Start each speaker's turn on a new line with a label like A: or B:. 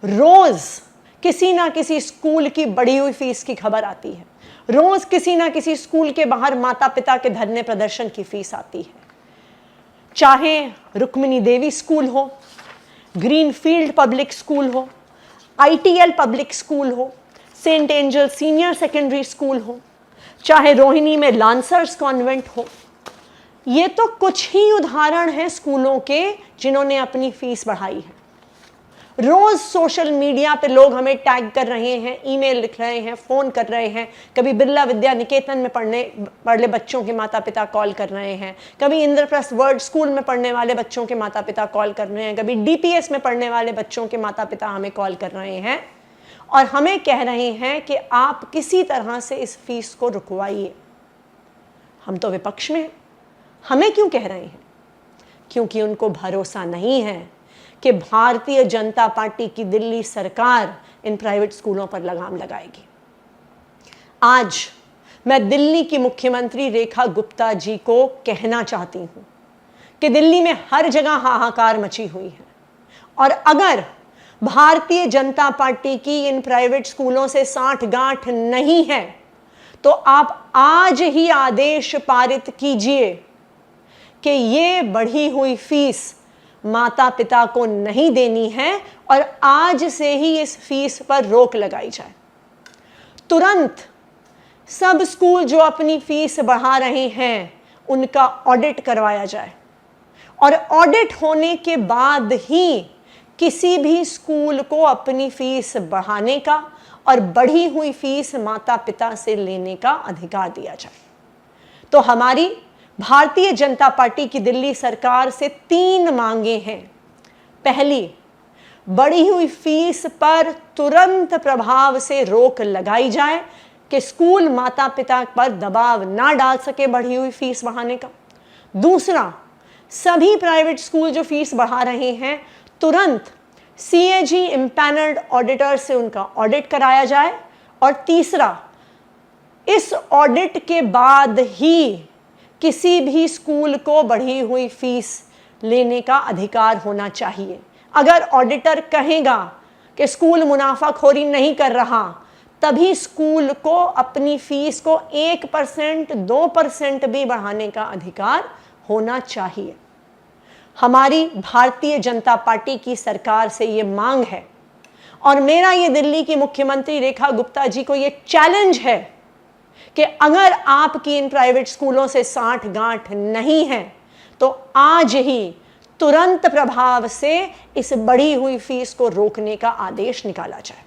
A: रोज किसी ना किसी स्कूल की बढ़ी हुई फीस की खबर आती है, रोज किसी ना किसी स्कूल के बाहर माता पिता के धरने प्रदर्शन की फीस आती है। चाहे रुक्मिणी देवी स्कूल हो, ग्रीनफील्ड पब्लिक स्कूल हो, ITL पब्लिक स्कूल हो, Saint Angel senior secondary school हो, चाहे रोहिणी में लांसर्स कॉन्वेंट हो, ये तो कुछ ही उदाहरण हैं स्कूलों के जिन्होंने अपनी फीस बढ़ाई है। रोज सोशल मीडिया पे लोग हमें टैग कर रहे हैं, ईमेल लिख रहे हैं, फोन कर रहे हैं। कभी बिरला विद्या निकेतन में पढ़ने बच्चों के माता पिता कॉल कर रहे हैं, कभी इंद्रप्रस्थ वर्ल्ड स्कूल में पढ़ने वाले बच्चों के माता पिता कॉल कर रहे हैं, कभी DPS में पढ़ने वाले बच्चों के माता पिता हमें कॉल कर रहे हैं और हमें कह रहे हैं कि आप किसी तरह से इस फीस को रुकवाइए। हम तो विपक्ष में हैं, हमें क्यों कह रहे हैं? क्योंकि उनको भरोसा नहीं है कि भारतीय जनता पार्टी की दिल्ली सरकार इन प्राइवेट स्कूलों पर लगाम लगाएगी। आज मैं दिल्ली की मुख्यमंत्री रेखा गुप्ता जी को कहना चाहती हूं कि दिल्ली में हर जगह हाहाकार मची हुई है और अगर भारतीय जनता पार्टी की इन प्राइवेट स्कूलों से साठगांठ नहीं है तो आप आज ही आदेश पारित कीजिए कि ये बढ़ी हुई फीस माता पिता को नहीं देनी है और आज से ही इस फीस पर रोक लगाई जाए। तुरंत सब स्कूल जो अपनी फीस बढ़ा रहे हैं उनका ऑडिट करवाया जाए और ऑडिट होने के बाद ही किसी भी स्कूल को अपनी फीस बढ़ाने का और बढ़ी हुई फीस माता पिता से लेने का अधिकार दिया जाए। तो हमारी भारतीय जनता पार्टी की दिल्ली सरकार से 3 मांगे हैं। पहली, बढ़ी हुई फीस पर तुरंत प्रभाव से रोक लगाई जाए कि स्कूल माता पिता पर दबाव ना डाल सके बढ़ी हुई फीस बढ़ाने का। दूसरा, सभी प्राइवेट स्कूल जो फीस बढ़ा रहे हैं तुरंत CAG इम्पैनल्ड ऑडिटर से उनका ऑडिट कराया जाए। और तीसरा, इस ऑडिट के बाद ही किसी भी स्कूल को बढ़ी हुई फीस लेने का अधिकार होना चाहिए। अगर ऑडिटर कहेगा कि स्कूल मुनाफाखोरी नहीं कर रहा, तभी स्कूल को अपनी फीस को 1%, 2% भी बढ़ाने का अधिकार होना चाहिए। हमारी भारतीय जनता पार्टी की सरकार से ये मांग है और मेरा ये दिल्ली की मुख्यमंत्री रेखा गुप्ता जी को ये चैलेंज है कि अगर आपकी इन प्राइवेट स्कूलों से साठगांठ नहीं है तो आज ही तुरंत प्रभाव से इस बढ़ी हुई फीस को रोकने का आदेश निकाला जाए।